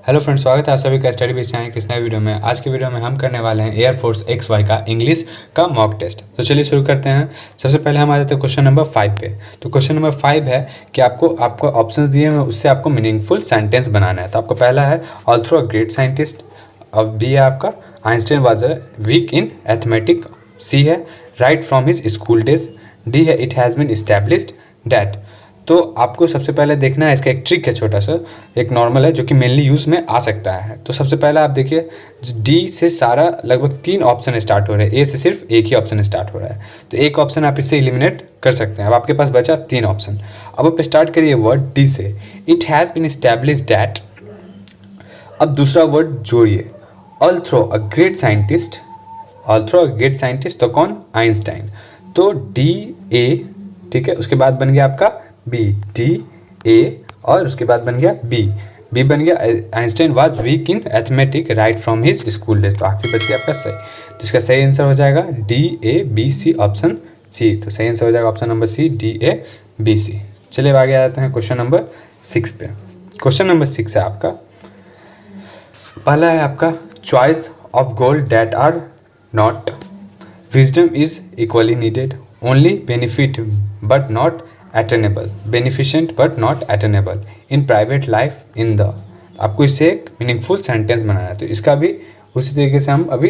Hello friends, स्वागत है आप सभी का स्टडी बेस चैनल किस नए वीडियो में। आज के वीडियो में हम करने वाले हैं एयरफोर्स XY का इंग्लिश का मॉक टेस्ट। तो चलिए शुरू करते हैं। सबसे पहले हम आ जाते हैं क्वेश्चन नंबर 5 पे। तो क्वेश्चन नंबर 5 है कि आपको ऑप्शंस दिए हैं, उससे आपको मीनिंगफुल सेंटेंस बनाना है। तो आपको पहला है ऑल्थो अ ग्रेट साइंटिस्ट। अब बी है आपका Einstein was a weak in arithmetic. C है right from his school days. D है it has been established that. तो आपको सबसे पहले देखना है, इसका एक ट्रिक है छोटा सा, एक नॉर्मल है जो कि मेनली यूज़ में आ सकता है। तो सबसे पहले आप देखिए डी से सारा लगभग 3 ऑप्शन स्टार्ट हो रहे हैं, ए से सिर्फ एक ही ऑप्शन स्टार्ट हो रहा है। तो एक ऑप्शन आप इससे एलिमिनेट कर सकते हैं। अब आपके पास बचा 3 ऑप्शन। अब आप स्टार्ट करिए वर्ड डी से, it has been established that. अब दूसरा वर्ड जोड़िए, all through a great scientist. All through a great scientist तो कौन? आइंस्टाइन। तो डी ए, ठीक है। उसके बाद बन गया आपका बी, डी ए, और उसके बाद बन गया बी। बी बन गया Einstein was weak in arithmetic right from his school days. तो आखिरी बच गया आपका सही। तो इसका सही आंसर हो जाएगा D A B C option C. तो सही आंसर हो जाएगा option number C, D A B C. चलिए आगे आ जाते हैं क्वेश्चन नंबर 6 पे। क्वेश्चन नंबर 6 है आपका, पहला है आपका choice of goal that are not, wisdom is equally needed, only benefit but not attainable, beneficent but not attainable, in private life in the. आपको इससे एक मीनिंगफुल सेंटेंस बनाना है। तो इसका भी उसी तरीके से हम अभी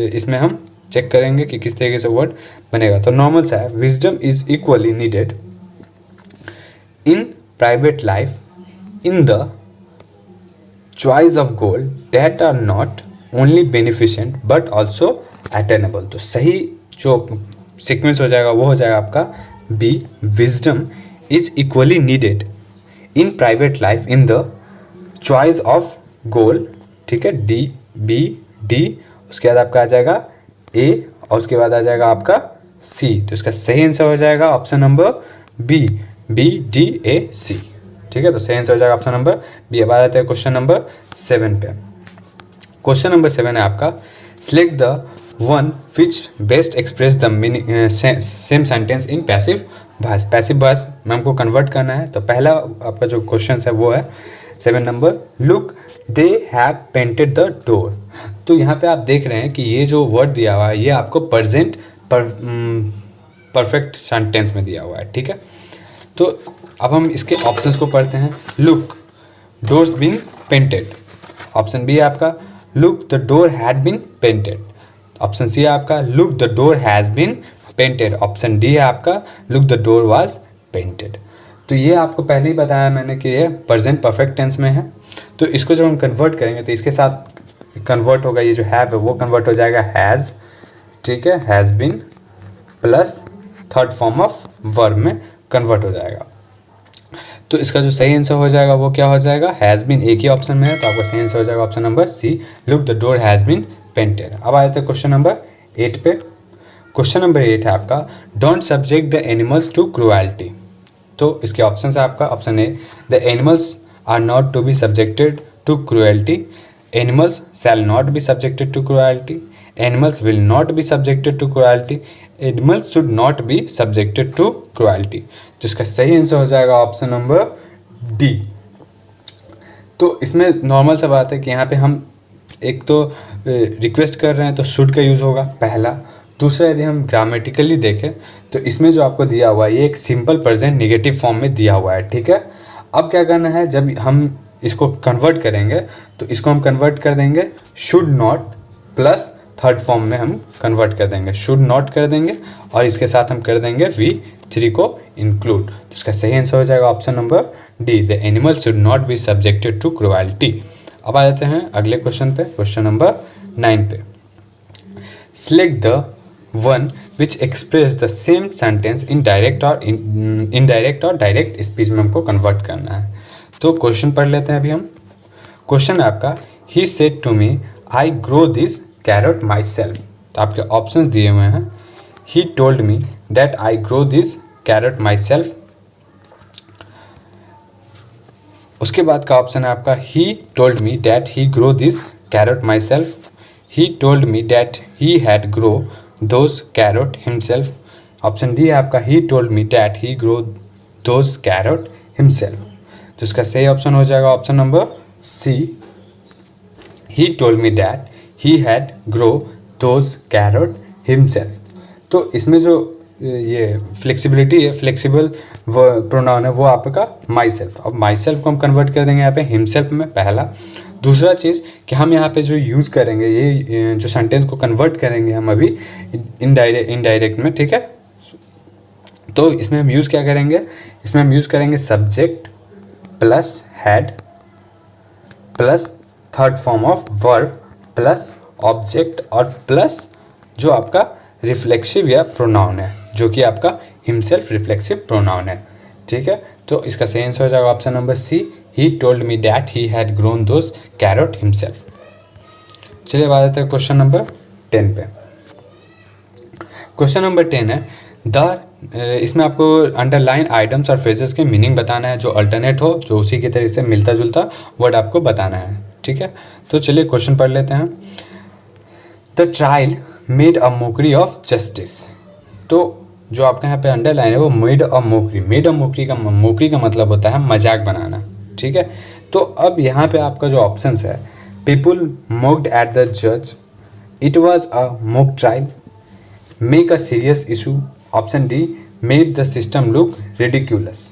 इसमें हम चेक करेंगे कि किस तरीके से वर्ड बनेगा। तो नॉर्मल सा है, wisdom is equally needed in private life in the choice of goal that are not only beneficent but also attainable. तो सही जो सीक्वेंस हो जाएगा वो हो जाएगा आपका B, wisdom is equally needed in private life in the choice of goal, ठीक है। डी बी डी, उसके बाद आपका आ जाएगा ए, और उसके बाद आ जाएगा आपका सी। तो इसका सही आंसर हो जाएगा option number B, B D A C, ठीक है। तो सही आंसर हो जाएगा ऑप्शन नंबर बी। अब आ जाते हैं क्वेश्चन नंबर 7 पे। क्वेश्चन नंबर 7 है आपका, select the one which best express the same sentence in passive voice. Passive voice में हमको कन्वर्ट करना है। तो पहला आपका जो क्वेश्चन है वो है 7 number, look they have painted the door. तो यहाँ पे आप देख रहे हैं कि ये जो वर्ड दिया हुआ है ये आपको प्रेजेंट परफेक्ट सेंटेंस में दिया हुआ है, ठीक है। तो अब हम इसके ऑप्शंस को पढ़ते हैं। Look doors been painted, option B है आपका look the door had been painted. Option C है आपका look the door has been painted. Option D है आपका look the door was painted. तो ये आपको पहले ही बताया मैंने कि ये प्रेजेंट परफेक्ट टेंस में है। तो इसको जब हम कन्वर्ट करेंगे तो इसके साथ कन्वर्ट होगा, ये जो हैव है वो कन्वर्ट हो जाएगा हैज़, ठीक है, has been plus third form of verb में कन्वर्ट हो जाएगा। तो इसका जो सही आंसर हो जाएगा वो क्या हो जाएगा, हैज़ बीन एक ही ऑप्शन में है। तो आपका सही आंसर हो जाएगा option number C, look the door has been painted. अब आए थे क्वेश्चन नंबर 8 पे। क्वेश्चन नंबर 8 है आपका, don't subject the animals to cruelty. तो इसके ऑप्शन है आपका option A, the animals are not to be subjected to cruelty, animals shall not be subjected to cruelty, animals will not be subjected to cruelty, animals should not be subjected to cruelty. तो इसका सही answer हो जाएगा option number D. तो इसमें normal सा बात है कि यहाँ पे हम एक तो रिक्वेस्ट कर रहे हैं तो शुड का यूज़ होगा पहला। दूसरा यदि हम ग्रामेटिकली देखें तो इसमें जो आपको दिया हुआ है ये एक सिंपल प्रेजेंट नेगेटिव फॉर्म में दिया हुआ है, ठीक है। अब क्या करना है, जब हम इसको कन्वर्ट करेंगे तो इसको हम कन्वर्ट कर देंगे should not plus third form में हम कन्वर्ट कर देंगे, शुड नॉट कर देंगे और इसके साथ हम कर देंगे V3 को इंक्लूड। तो इसका सही आंसर हो जाएगा option number D, the animal should not be subjected to cruelty. अब आ जाते हैं अगले क्वेश्चन पे, क्वेश्चन नंबर 9 पे। Select the one which express the same sentence in direct और इनडायरेक्ट और डायरेक्ट स्पीच में हमको कन्वर्ट करना है। तो क्वेश्चन पढ़ लेते हैं अभी हम। क्वेश्चन है आपका, he said to me I grow this carrot myself. तो आपके ऑप्शंस दिए हुए हैं, he told me that I grow this carrot myself. उसके बाद का ऑप्शन है आपका, he told me that he grow this carrot myself, he told me that he had grow those carrot himself. Option D है आपका, he told me that he grow those carrot himself. तो इसका सही option हो जाएगा option number C he told me that he had grow those carrot himself. तो इसमें जो ये फ्लेक्सिबिलिटी है, फ्लेक्सिबल प्रोनाउन है, वो आपका माई सेल्फ। अब माई सेल्फ को हम कन्वर्ट कर देंगे यहाँ पे हिमसेल्फ में, पहला। दूसरा चीज़ कि हम यहाँ पे जो यूज़ करेंगे, ये जो सेंटेंस को कन्वर्ट करेंगे हम अभी इनडायरेक्ट में, ठीक है। तो इसमें हम यूज़ क्या करेंगे, इसमें हम यूज़ करेंगे subject plus had plus third form of verb plus object और प्लस जो आपका रिफ्लेक्सिव या प्रोनाउन है, जो कि आपका हिमसेल्फ रिफ्लेक्सिव प्रोनाउन है, ठीक है। तो इसका सही आंसर हो जाएगा option number C, he told me that he had grown those carrot himself. चलिए बात आते हैं क्वेश्चन नंबर 10 पे। क्वेश्चन नंबर 10 है इसमें आपको अंडरलाइन आइटम्स और फ्रेजेस के मीनिंग बताना है, जो अल्टरनेट हो, जो उसी की तरह से मिलता जुलता वर्ड आपको बताना है, ठीक है। तो चलिए क्वेश्चन पढ़ लेते हैं। The trial made a Mokri of justice. तो जो आपके यहाँ पे अंडरलाइन है वो made a Mokri. Made a Mokri का मतलब होता है मजाक बनाना, ठीक है। तो अब यहाँ पे आपका जो ऑप्शंस है, पीपुल मोक्ड एट द जज, it was a mock trial, make a serious issue, option D made the system look ridiculous.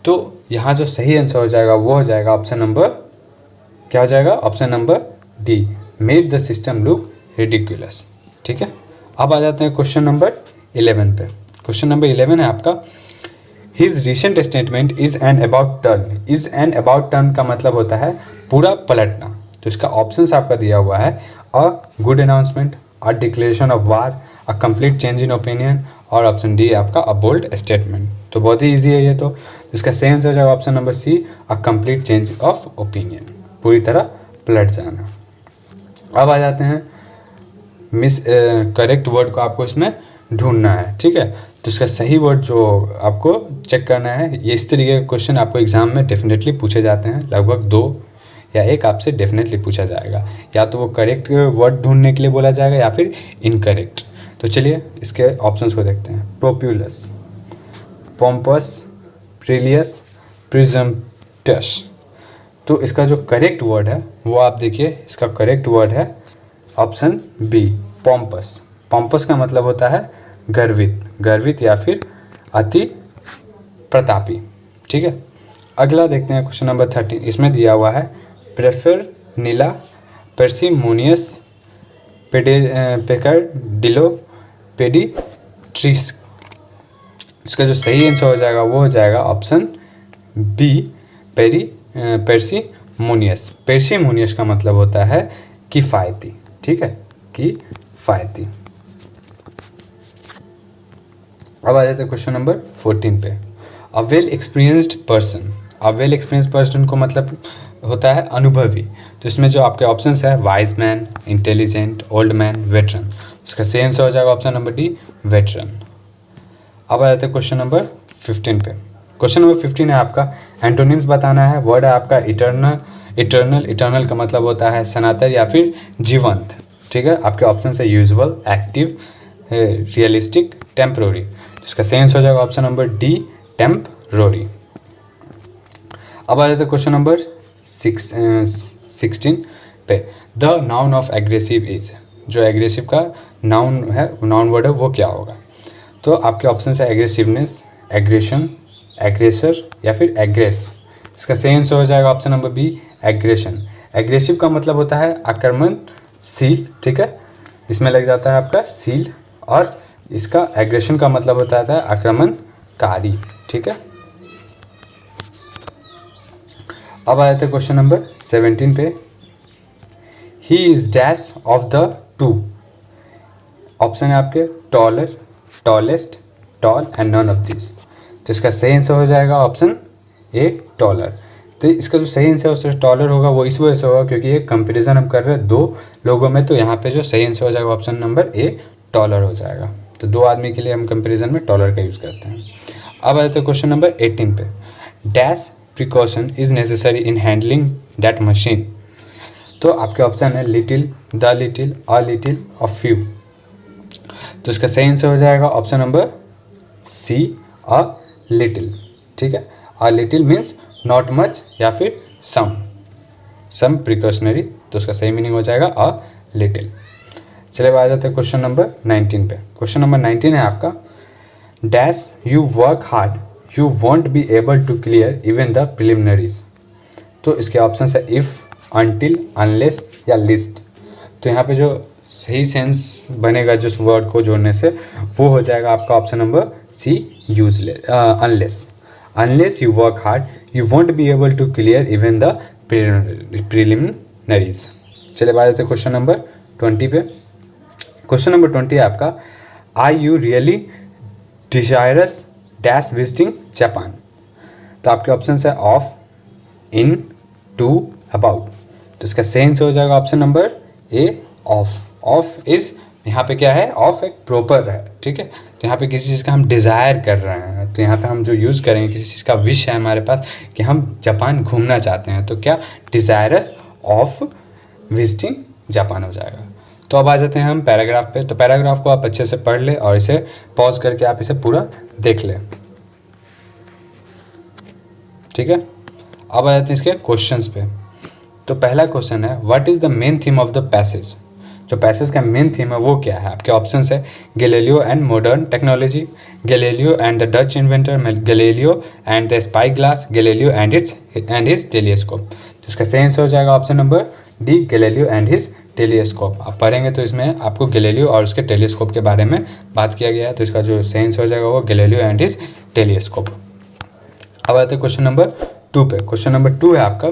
तो यहाँ जो सही आंसर हो जाएगा वो हो जाएगा ऑप्शन नंबर, क्या हो जाएगा, option number D, made the system look ridiculous, ठीक है। अब आ जाते हैं क्वेश्चन नंबर 11 पे। क्वेश्चन नंबर 11 है आपका, his recent statement is an about turn. Is an about turn का मतलब होता है पूरा पलटना। तो इसका ऑप्शंस आपका दिया हुआ है, a good announcement, a declaration of war, a complete change in opinion, और ऑप्शन डी आपका अ बोल्ड स्टेटमेंट। तो बहुत ही ईजी है ये। तो इसका सही आंसर हो जाएगा option number C, a complete change of opinion, पूरी तरह पलट जाना। अब आ जाते हैं करेक्ट वर्ड को आपको इसमें ढूंढना है, ठीक है। तो इसका सही वर्ड जो आपको चेक करना है, ये इस तरीके के क्वेश्चन आपको एग्जाम में डेफिनेटली पूछे जाते हैं, लगभग 2 या 1 आपसे डेफिनेटली पूछा जाएगा। या तो वो करेक्ट वर्ड ढूंढने के लिए बोला जाएगा या फिर इनकरेक्ट। तो चलिए इसके ऑप्शंस को देखते हैं। प्रोप्यूलस, पोम्पस, प्रिलियस, प्रिजम्पटस। तो इसका जो करेक्ट वर्ड है वो आप देखिए, इसका करेक्ट वर्ड है ऑप्शन बी, पोम्पस। पोम्पस का मतलब होता है गर्वित, गर्वित या फिर अति प्रतापी, ठीक है। अगला देखते हैं क्वेश्चन नंबर 13। इसमें दिया हुआ है प्रेफर नीला पेर्सिमोनियस पेकरडिलो पेडिट्रिस। इसका जो सही आंसर हो जाएगा वो हो जाएगा ऑप्शन बी, पेर्सिमोनियस। पेर्सिमोनियस का मतलब होता है किफ़ायती, ठीक है, किफ़ायती। अब आ जाते हैं क्वेश्चन नंबर 14 पे। A well experienced person. A well experienced person को मतलब होता है अनुभवी। तो इसमें जो आपके ऑप्शंस है, wise man, intelligent, old man, veteran. इसका सही आंसर हो जाएगा ऑप्शन नंबर डी, वेटरन। अब आ जाते हैं क्वेश्चन नंबर 15 पे। क्वेश्चन नंबर 15 है आपका, एंटोनिम्स बताना है। वर्ड है आपका इटर्नल। इटर्नल का मतलब होता है सनातन या फिर जीवंत, ठीक है। आपके ऑप्शन है यूजुअल, एक्टिव, रियलिस्टिक, टेम्पररी। इसका सही आंसर हो जाएगा ऑप्शन नंबर डी, टेम्पररी। अब आ जाते हैं क्वेश्चन नंबर 16 पे। The noun of aggressive is. जो एग्रेसिव का नाउन है, नाउन वर्ड है, वो क्या होगा। तो आपके ऑप्शन है एग्रेसिवनेस, एग्रेशन, एग्रेसर या फिर एग्रेस। इसका सही आंसर हो जाएगा option number B, aggression. Aggressive का मतलब होता है आक्रमणशील, ठीक है, इसमें लग जाता है आपका सील। और इसका एग्रेशन का मतलब होता है आक्रमणकारी, ठीक है। अब आ जाते हैं क्वेश्चन नंबर 17 पे। He is dash of the two. Option है आपके taller, tallest, tall and none of this. तो इसका सही आंसर हो जाएगा ऑप्शन ए, टॉलर। तो इसका जो सही आंसर है टॉलर होगा, वो इस वजह से होगा क्योंकि ये कंपैरिजन हम कर रहे हैं 2 लोगों में। तो यहाँ पे जो सही आंसर हो जाएगा ऑप्शन नंबर ए, टॉलर हो जाएगा। तो 2 आदमी के लिए हम कंपैरिजन में टॉलर का यूज़ करते हैं। अब आते हैं क्वेश्चन नंबर 18 पे। Dash precaution is necessary in handling that machine. तो आपके ऑप्शन है little, the little, a little, a few. तो इसका सही आंसर हो जाएगा option number C, a little, ठीक है। A little means not much या फिर सम। सम प्रिकॉशनरी, तो उसका सही मीनिंग हो जाएगा अ लिटिल। चलिए आ जाते हैं क्वेश्चन नंबर 19 पे। क्वेश्चन नंबर 19 है आपका, dash you work hard you won't be able to clear even the preliminaries. तो इसके ऑप्शन है इफ़, अनटिल, अनलेस या लिस्ट। तो यहाँ पे जो सही सेंस बनेगा जिस वर्ड को जोड़ने से वो हो जाएगा आपका option number C, useless, unless. Unless you work hard you won't be able to clear even the preliminaries. चलिए बात करते हैं क्वेश्चन नंबर 20 पे। क्वेश्चन नंबर 20 है आपका, are you really desirous dash visiting Japan. तो आपके ऑप्शन है ऑफ, इन, टू, अबाउट। तो इसका सेंस हो जाएगा option number A, of. Of is यहाँ पे क्या है, ऑफ एक प्रॉपर है, ठीक है। तो यहाँ पे किसी चीज़ का हम डिज़ायर कर रहे हैं, तो यहाँ पे हम जो यूज़ करेंगे, किसी चीज़ का विश है हमारे पास कि हम जापान घूमना चाहते हैं, तो क्या डिज़ायरस ऑफ विजिटिंग जापान हो जाएगा। तो अब आ जाते हैं हम पैराग्राफ पे। तो पैराग्राफ को आप अच्छे से पढ़ ले और इसे पॉज करके आप इसे पूरा देख लें, ठीक है। अब आ जाते हैं इसके क्वेश्चंस पे। तो पहला क्वेश्चन है, what is the main theme of the passage. जो पैसेज का मेन थीम है वो क्या है। आपके ऑप्शन है Galileo and modern technology, Galileo and the Dutch inventor, Galileo and the spy glass, Galileo and his telescope. तो इसका सही आंसर हो जाएगा option number D, Galileo and his telescope. आप पढ़ेंगे तो इसमें आपको गैलीलियो और उसके टेलीस्कोप के बारे में बात किया गया है, तो इसका जो सही आंसर हो जाएगा वो गैलीलियो एंड हिज टेलीस्कोप। अब आते हैं क्वेश्चन नंबर 2 पे। क्वेश्चन नंबर 2 है आपका,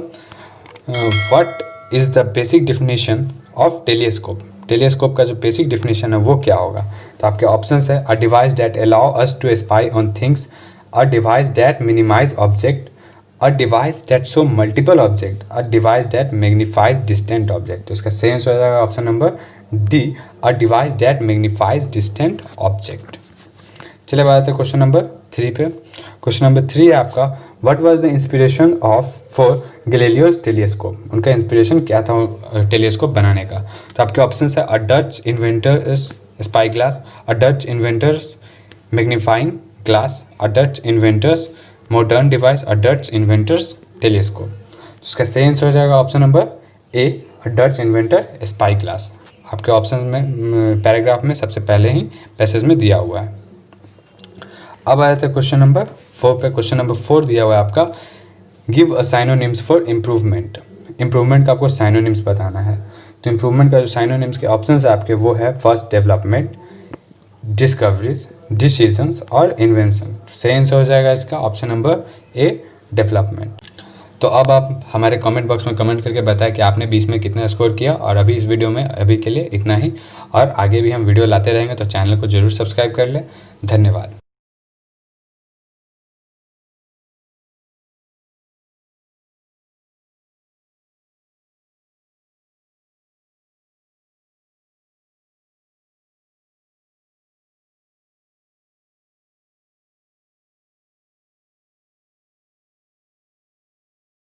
what is the basic definition of telescope. Telescope का जो बेसिक डेफिनेशन है वो क्या होगा। तो आपके ऑप्शन है a device that allow us to spy on things, a device that minimise object, a device that show multiple object, a device that magnifies distant object. तो इसका सही आंसर हो जाएगा option number D, a device that magnifies distant object. चलिए बात है question number 3 पे। Question number 3 है आपका, what was the inspiration of for Galileo's telescope. उनका इंस्पिरेशन क्या था टेलीस्कोप बनाने का। तो आपके ऑप्शन है a Dutch inventor's spy glass, a Dutch inventor's magnifying glass, a Dutch inventor's modern device, a Dutch inventor's telescope. तो इसका सही आंसर हो जाएगा option number A, a Dutch inventor spy glass. आपके ऑप्शन में पैराग्राफ में सबसे पहले ही पैसेज में दिया हुआ है। अब आ जाते हैं क्वेश्चन नंबर 4 पे। क्वेश्चन नंबर 4 दिया हुआ है आपका, give a synonyms for improvement. Improvement का आपको साइनोनिम्स बताना है। तो इम्प्रूवमेंट का जो साइनोनिम्स के ऑप्शन है आपके वो है फर्स्ट डेवलपमेंट, डिस्कवरीज, डिसीजंस और इन्वेंशन। सही आंसर हो जाएगा इसका ऑप्शन नंबर ए, डेवलपमेंट। तो अब आप हमारे कमेंट बॉक्स में कमेंट करके बताएं कि आपने 20 में कितना स्कोर किया। और अभी इस वीडियो में अभी के लिए इतना ही, और आगे भी हम वीडियो लाते रहेंगे, तो चैनल को जरूर सब्सक्राइब कर लें। धन्यवाद।